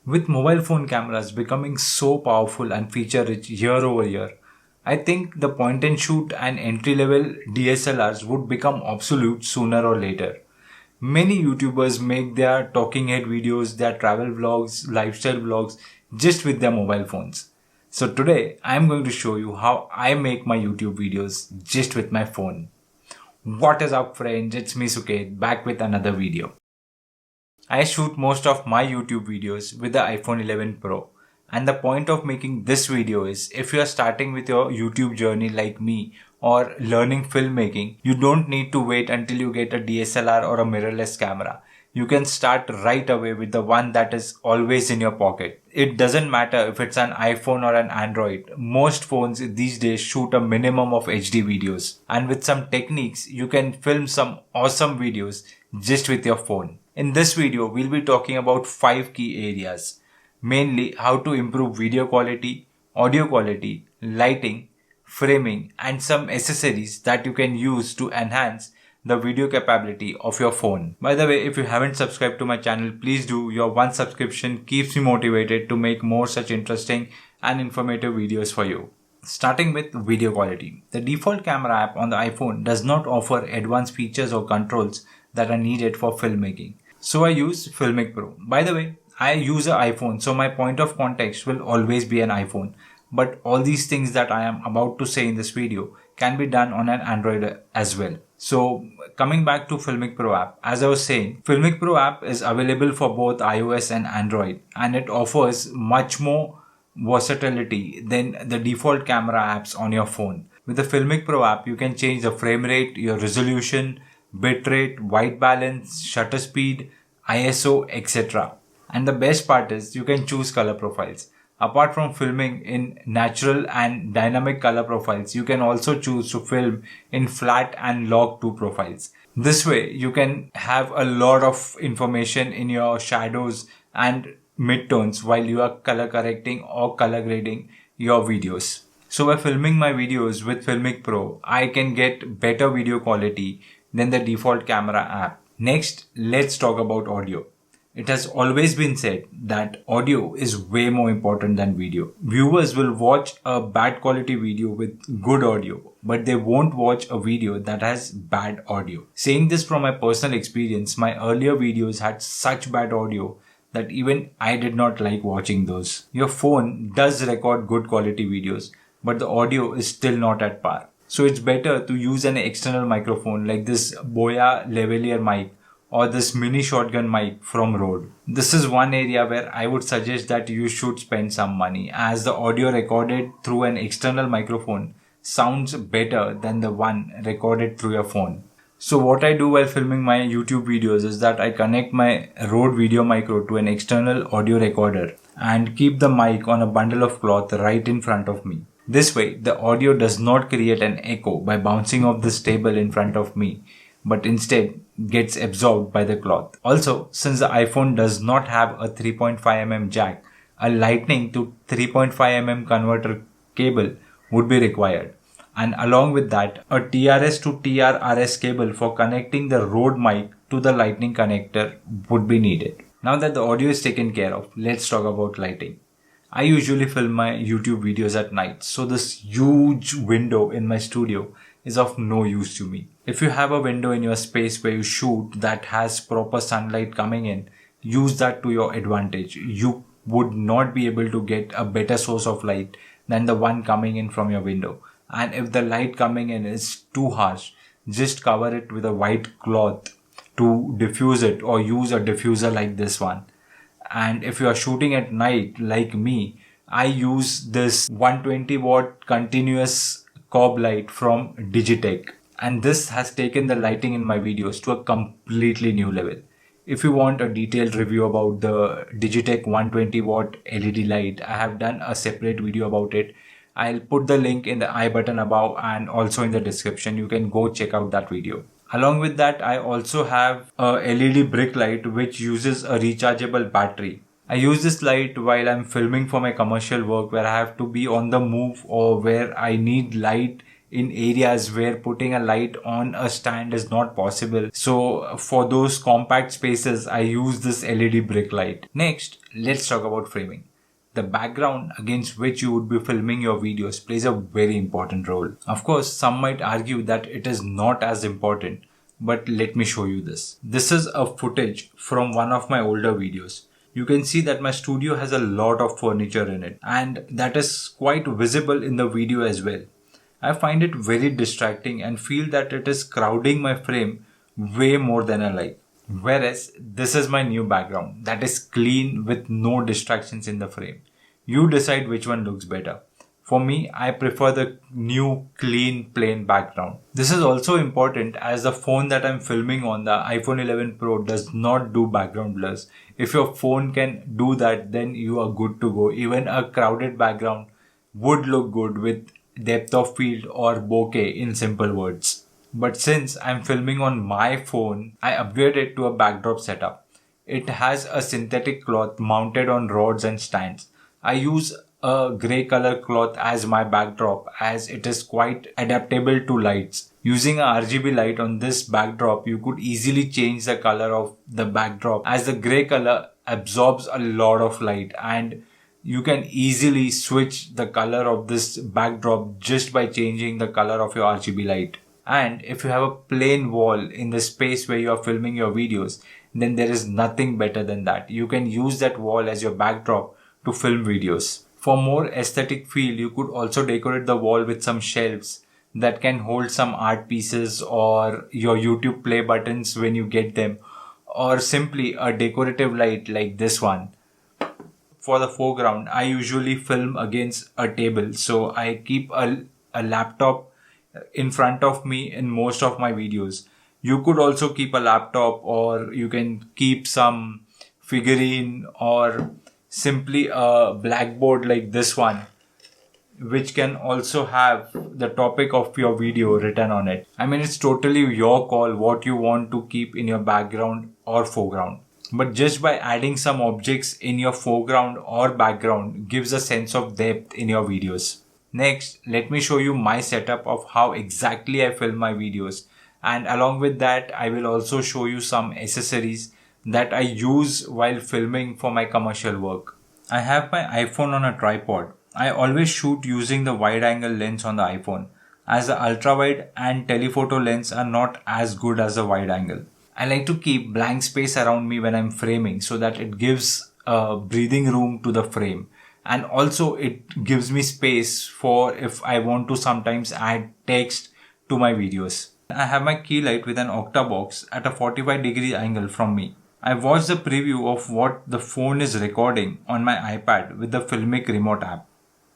With mobile phone cameras becoming so powerful and feature rich year over year, I think the point and shoot and entry level DSLRs would become obsolete sooner or later. Many YouTubers make their talking head videos, their travel vlogs, lifestyle vlogs just with their mobile phones. So today I am going to show you how I make my YouTube videos just with my phone. What is up friends, it's me Suket back with another video. I shoot most of my YouTube videos with the iPhone 11 Pro, and the point of making this video is if you are starting with your YouTube journey like me or learning filmmaking, you don't need to wait until you get a DSLR or a mirrorless camera. You can start right away with the one that is always in your pocket. It doesn't matter if it's an iPhone or an Android. Most phones these days shoot a minimum of HD videos. And with some techniques, you can film some awesome videos just with your phone. In this video, we'll be talking about 5 key areas. Mainly how to improve video quality, audio quality, lighting, framing, and some accessories that you can use to enhance the video capability of your phone. By the way, if you haven't subscribed to my channel, please do. Your one subscription keeps me motivated to make more such interesting and informative videos for you. Starting with video quality. The default camera app on the iPhone does not offer advanced features or controls that are needed for filmmaking. So I use Filmic Pro. By the way, I use an iPhone, so my point of context will always be an iPhone. But all these things that I am about to say in this video can be done on an Android as well. So coming back to Filmic Pro app, as I was saying, Filmic Pro app is available for both iOS and Android, and it offers much more versatility than the default camera apps on your phone. With the Filmic Pro app, you can change the frame rate, your resolution, bitrate, white balance, shutter speed, ISO, etc. And the best part is you can choose color profiles. Apart from filming in natural and dynamic color profiles, you can also choose to film in flat and log 2 profiles. This way, you can have a lot of information in your shadows and midtones while you are color correcting or color grading your videos. So by filming my videos with Filmic Pro, I can get better video quality than the default camera app. Next, let's talk about audio. It has always been said that audio is way more important than video. Viewers will watch a bad quality video with good audio, but they won't watch a video that has bad audio. Saying this from my personal experience, my earlier videos had such bad audio that even I did not like watching those. Your phone does record good quality videos, but the audio is still not at par. So it's better to use an external microphone like this Boya lavalier mic or this mini shotgun mic from Rode. This is one area where I would suggest that you should spend some money, as the audio recorded through an external microphone sounds better than the one recorded through your phone. So what I do while filming my YouTube videos is that I connect my Rode Video Micro to an external audio recorder and keep the mic on a bundle of cloth right in front of me. This way, the audio does not create an echo by bouncing off this table in front of me, but instead gets absorbed by the cloth. Also, since the iPhone does not have a 3.5mm jack, a lightning to 3.5mm converter cable would be required. And along with that, a TRS to TRRS cable for connecting the Rode mic to the lightning connector would be needed. Now that the audio is taken care of, let's talk about lighting. I usually film my YouTube videos at night, so this huge window in my studio is of no use to me. If you have a window in your space where you shoot that has proper sunlight coming in, use that to your advantage. You would not be able to get a better source of light than the one coming in from your window. And if the light coming in is too harsh, just cover it with a white cloth to diffuse it, or use a diffuser like this one. And if you are shooting at night like me, I use this 120 watt continuous cob light from Digitek, and this has taken the lighting in my videos to a completely new level. If you want a detailed review about the Digitek 120 watt LED light, I have done a separate video about it. I'll put the link in the I button above and also in the description. You can go check out that video. Along with that, I also have a LED brick light which uses a rechargeable battery. I use this light while I'm filming for my commercial work where I have to be on the move or where I need light in areas where putting a light on a stand is not possible. So for those compact spaces, I use this LED brick light. Next, let's talk about framing. The background against which you would be filming your videos plays a very important role. Of course, some might argue that it is not as important, but let me show you this. This is a footage from one of my older videos. You can see that my studio has a lot of furniture in it, and that is quite visible in the video as well. I find it very distracting and feel that it is crowding my frame way more than I like. Whereas this is my new background that is clean with no distractions in the frame. You decide which one looks better. For me, I prefer the new clean plain background. This is also important as the phone that I'm filming on, the iPhone 11 Pro, does not do background blurs. If your phone can do that, then you are good to go. Even a crowded background would look good with depth of field or bokeh in simple words. But since I'm filming on my phone, I upgraded to a backdrop setup. It has a synthetic cloth mounted on rods and stands. I use a grey color cloth as my backdrop as it is quite adaptable to lights. Using a RGB light on this backdrop, you could easily change the color of the backdrop as the grey color absorbs a lot of light, and you can easily switch the color of this backdrop just by changing the color of your RGB light. And if you have a plain wall in the space where you are filming your videos, then there is nothing better than that. You can use that wall as your backdrop to film videos. For more aesthetic feel, you could also decorate the wall with some shelves that can hold some art pieces or your YouTube play buttons when you get them, or simply a decorative light like this one. For the foreground, I usually film against a table, so I keep a laptop in front of me in most of my videos. You could also keep a laptop, or you can keep some figurine or simply a blackboard like this one, which can also have the topic of your video written on it. I mean, it's totally your call what you want to keep in your background or foreground. But just by adding some objects in your foreground or background gives a sense of depth in your videos. Next, let me show you my setup of how exactly I film my videos, and along with that I will also show you some accessories that I use while filming for my commercial work. I have my iPhone on a tripod. I always shoot using the wide angle lens on the iPhone, as the ultra wide and telephoto lens are not as good as the wide angle. I like to keep blank space around me when I'm framing so that it gives a breathing room to the frame. And also it gives me space for if I want to sometimes add text to my videos. I have my key light with an octabox at a 45-degree angle from me. I watched the preview of what the phone is recording on my iPad with the Filmic remote app.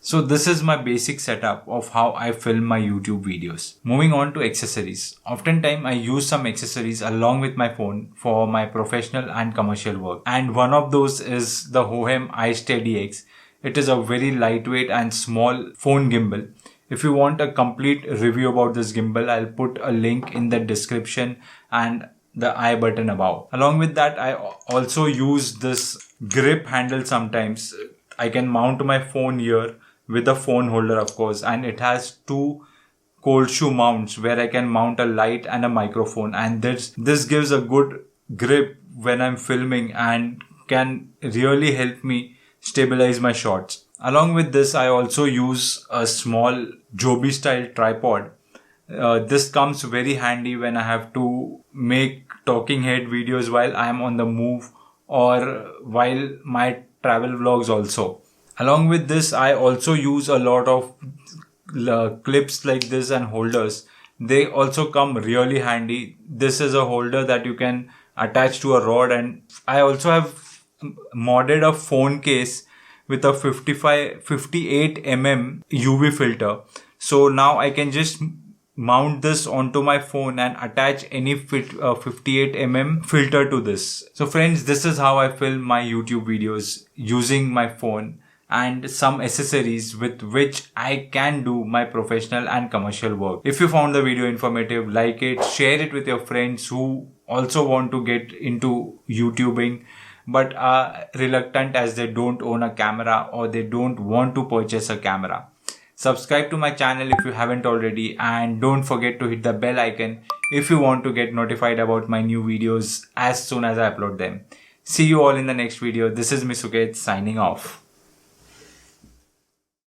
So this is my basic setup of how I film my YouTube videos. Moving on to accessories. Oftentimes I use some accessories along with my phone for my professional and commercial work. And one of those is the Hohem iSteady X. It is a very lightweight and small phone gimbal. If you want a complete review about this gimbal, I'll put a link in the description and the I button above. Along with that, I also use this grip handle sometimes. I can mount my phone here with a phone holder, of course, and it has two cold shoe mounts where I can mount a light and a microphone, and this gives a good grip when I'm filming and can really help me stabilize my shots. Along with this, I also use a small Joby style tripod. This comes very handy when I have to make talking head videos while I am on the move or while my travel vlogs also. Along with this, I also use a lot of clips like this and holders. They also come really handy. This is a holder that you can attach to a rod, and I also have modded a phone case with a 58 mm UV filter. So now I can just mount this onto my phone and attach any 58 mm filter to this. So friends, this is how I film my YouTube videos using my phone and some accessories with which I can do my professional and commercial work. If you found the video informative, like it, share it with your friends who also want to get into YouTubing but are reluctant as they don't own a camera or they don't want to purchase a camera. Subscribe to my channel if you haven't already, and don't forget to hit the bell icon if you want to get notified about my new videos as soon as I upload them. See you all in the next video. This is Misuket signing off.